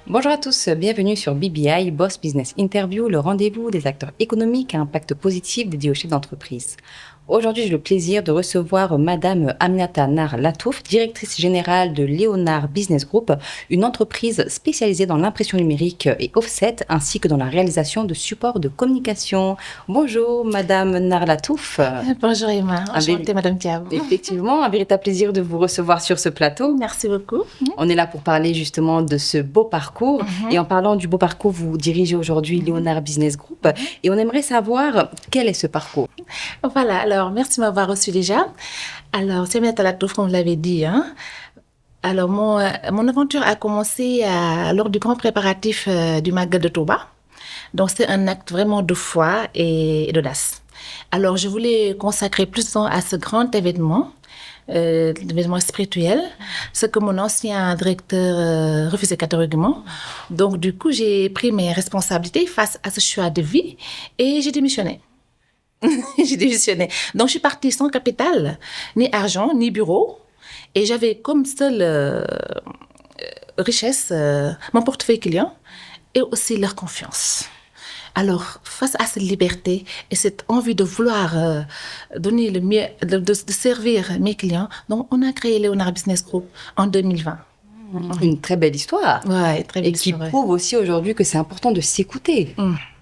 Bonjour à tous, bienvenue sur BBI, Boss Business Interview, le rendez-vous des acteurs économiques à impact positif dédié aux chefs d'entreprise. Aujourd'hui, j'ai le plaisir de recevoir Madame Aminata Nar Latouf, directrice générale de Léonard Business Group, une entreprise spécialisée dans l'impression numérique et offset, ainsi que dans la réalisation de supports de communication. Bonjour Madame Nar Latouf. Bonjour Emma, enchantée Madame Thiaw. Effectivement, un véritable plaisir de vous recevoir sur ce plateau. Merci beaucoup. On est là pour parler justement de ce beau parcours. Et en parlant du beau parcours, vous dirigez aujourd'hui Léonard Business Group. Et on aimerait savoir quel est ce parcours. Voilà, alors merci de m'avoir reçu déjà. Alors, c'est Aminata Latouf, comme vous l'avez dit. Alors, mon aventure a commencé lors du grand préparatif du Magal de Touba. Donc, c'est un acte vraiment de foi et d'audace. Alors, je voulais consacrer plus de temps à ce grand événement. L'événement spirituel, ce que mon ancien directeur refusait catégoriquement. Donc, du coup, j'ai pris mes responsabilités face à ce choix de vie et j'ai démissionné. J'ai démissionné. Donc, je suis partie sans capital, ni argent, ni bureau. Et j'avais comme seule richesse mon portefeuille client et aussi leur confiance. Alors, face à cette liberté et cette envie de vouloir donner le mieux, de servir mes clients, donc on a créé Léonard Business Group en 2020. Une très belle histoire. Ouais, très belle et qui histoire, prouve aussi aujourd'hui que c'est important de s'écouter.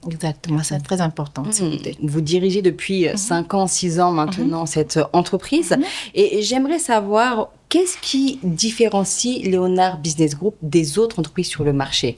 Exactement, c'est très important de s'écouter. Vous dirigez depuis 5 ans, 6 ans maintenant cette entreprise. Et j'aimerais savoir, qu'est-ce qui différencie Léonard Business Group des autres entreprises sur le marché?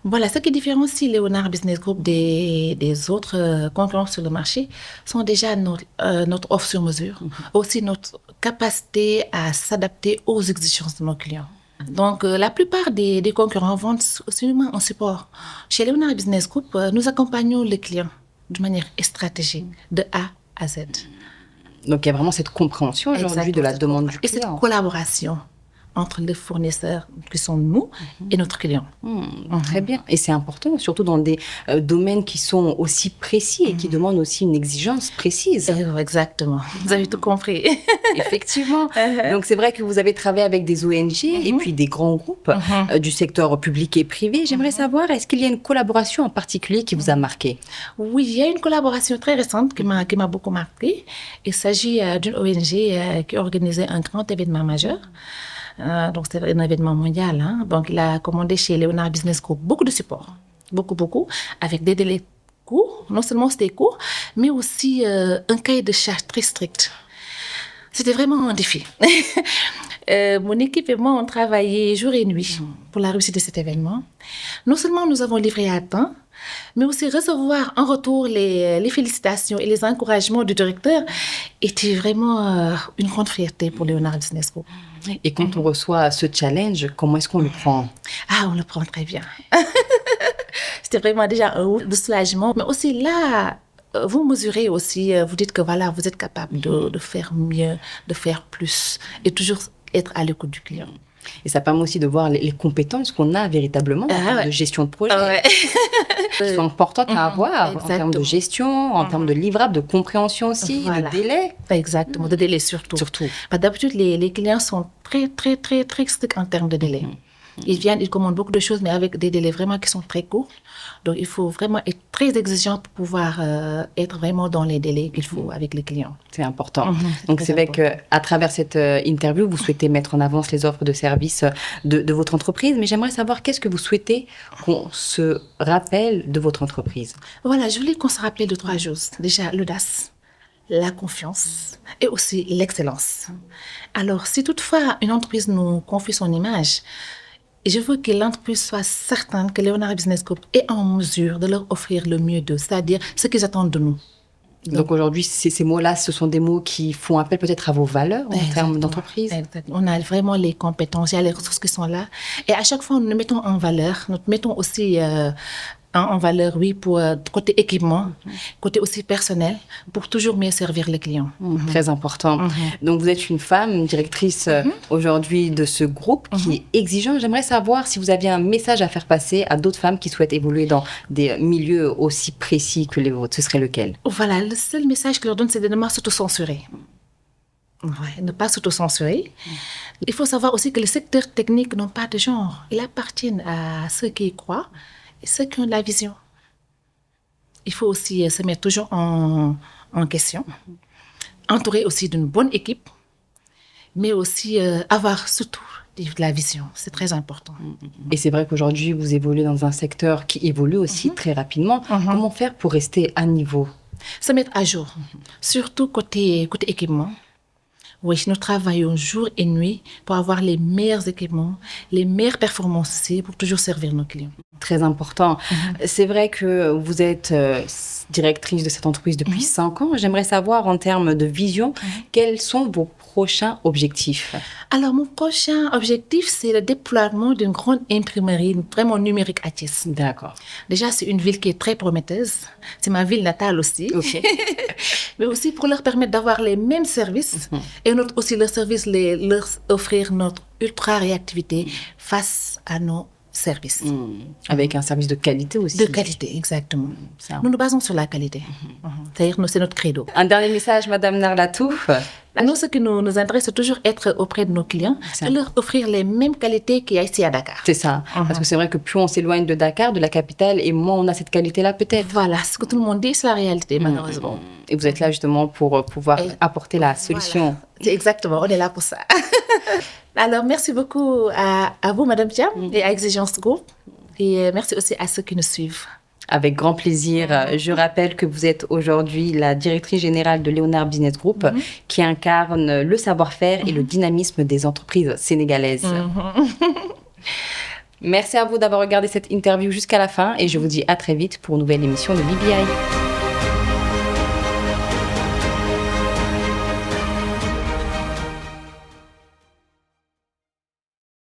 Voilà, ce qui différencie Léonard Business Group des autres concurrents sur le marché sont déjà notre offre sur mesure, aussi notre capacité à s'adapter aux exigences de nos clients. Donc, la plupart des concurrents vendent seulement en support. Chez Léonard Business Group, nous accompagnons les clients de manière stratégique, de A à Z. Donc, il y a vraiment cette compréhension aujourd'hui de la demande du client. Et cette collaboration entre les fournisseurs qui sont nous et notre client. Très bien. Et c'est important, surtout dans des domaines qui sont aussi précis et qui demandent aussi une exigence précise. Exactement. Vous avez tout compris. Effectivement. Donc, c'est vrai que vous avez travaillé avec des ONG et puis des grands groupes du secteur public et privé. J'aimerais savoir, est-ce qu'il y a une collaboration en particulier qui vous a marqué? Oui, il y a une collaboration très récente qui m'a beaucoup marqué. Il s'agit d'une ONG qui organisait un grand événement majeur. Donc, c'est un événement mondial. Donc, il a commandé chez Léonard Business Group beaucoup de supports. Beaucoup, avec des délais courts. Non seulement c'était court, mais aussi un cahier de charge très strict. C'était vraiment un défi. Mon équipe et moi, on travaillait jour et nuit pour la réussite de cet événement. Non seulement nous avons livré à temps, mais aussi recevoir en retour les félicitations et les encouragements du directeur était vraiment une grande fierté pour Léonard Business Group. Et quand on reçoit ce challenge, comment est-ce qu'on le prend? Ah, on le prend très bien. C'était vraiment déjà un ouf de soulagement. Mais aussi là, vous mesurez aussi, vous dites que voilà, vous êtes capable de faire mieux, de faire plus et toujours être à l'écoute du client. Et ça permet aussi de voir les compétences qu'on a véritablement en termes de gestion de projet. Qui sont importantes à avoir en termes de gestion, en termes de livrable, de compréhension aussi, de délai. Exactement, de délai surtout. D'habitude, les clients sont très stricts en termes de délai. Ils viennent, ils commandent beaucoup de choses, mais avec des délais vraiment qui sont très courts. Donc, il faut vraiment être très exigeant pour pouvoir être vraiment dans les délais qu'il faut avec les clients. C'est important. Donc, c'est vrai qu'à travers cette interview, vous souhaitez mettre en avance les offres de services de votre entreprise. Mais j'aimerais savoir, qu'est-ce que vous souhaitez qu'on se rappelle de votre entreprise? Voilà, je voulais qu'on se rappelle de 3 choses. Déjà, l'audace, la confiance et aussi l'excellence. Alors, si toutefois une entreprise nous confie son image, je veux que l'entreprise soit certaine que Léonard Business Group est en mesure de leur offrir le mieux d'eux, c'est-à-dire ce qu'ils attendent de nous. Donc aujourd'hui, ces mots-là, ce sont des mots qui font appel peut-être à vos valeurs en termes d'entreprise. Exactement. On a vraiment les compétences, il y a les ressources qui sont là. Et à chaque fois, nous mettons en valeur, nous mettons aussi en valeur, oui, pour côté équipement, côté aussi personnel, pour toujours mieux servir les clients. Très important. Donc, vous êtes une femme, directrice aujourd'hui de ce groupe qui est exigeant. J'aimerais savoir si vous aviez un message à faire passer à d'autres femmes qui souhaitent évoluer dans des milieux aussi précis que les vôtres. Ce serait lequel? Voilà, le seul message que je leur donne, c'est de ne pas s'auto-censurer. Ouais, ne pas s'auto-censurer. Il faut savoir aussi que les secteurs techniques n'ont pas de genre. Ils appartiennent à ceux qui y croient et ceux qui ont de la vision. Il faut aussi se mettre toujours en question, entourer aussi d'une bonne équipe, mais aussi avoir surtout de la vision. C'est très important. Et c'est vrai qu'aujourd'hui, vous évoluez dans un secteur qui évolue aussi très rapidement. Comment faire pour rester à niveau? Se mettre à jour, surtout côté équipement. Oui, nous travaillons jour et nuit pour avoir les meilleurs équipements, les meilleures performances aussi pour toujours servir nos clients. Très important. C'est vrai que vous êtes directrice de cette entreprise depuis 5 ans. J'aimerais savoir, en termes de vision, quels sont vos prochains objectifs? Alors, mon prochain objectif, c'est le déploiement d'une grande imprimerie vraiment numérique à Thiès. D'accord. Déjà, c'est une ville qui est très prometteuse. C'est ma ville natale aussi. Ok. Mais aussi pour leur permettre d'avoir les mêmes services et aussi leur service, leur offrir notre ultra réactivité face à nos services. Avec un service de qualité aussi. De qualité, exactement. Nous nous basons sur la qualité. C'est-à-dire, c'est notre credo. Un dernier message, Madame Nar Latouf. Nous, ce qui nous intéresse, c'est toujours être auprès de nos clients et leur offrir les mêmes qualités qu'il y a ici à Dakar. C'est ça. Parce que c'est vrai que plus on s'éloigne de Dakar, de la capitale, et moins on a cette qualité-là peut-être. Voilà, ce que tout le monde dit, c'est la réalité, malheureusement. Et vous êtes là justement pour pouvoir apporter la solution. Voilà. Exactement, on est là pour ça. Alors, merci beaucoup à vous, Madame Tia, et à Exigence Group. Et merci aussi à ceux qui nous suivent. Avec grand plaisir. Je rappelle que vous êtes aujourd'hui la directrice générale de Léonard Business Group, qui incarne le savoir-faire et le dynamisme des entreprises sénégalaises. Merci à vous d'avoir regardé cette interview jusqu'à la fin et je vous dis à très vite pour une nouvelle émission de BBI.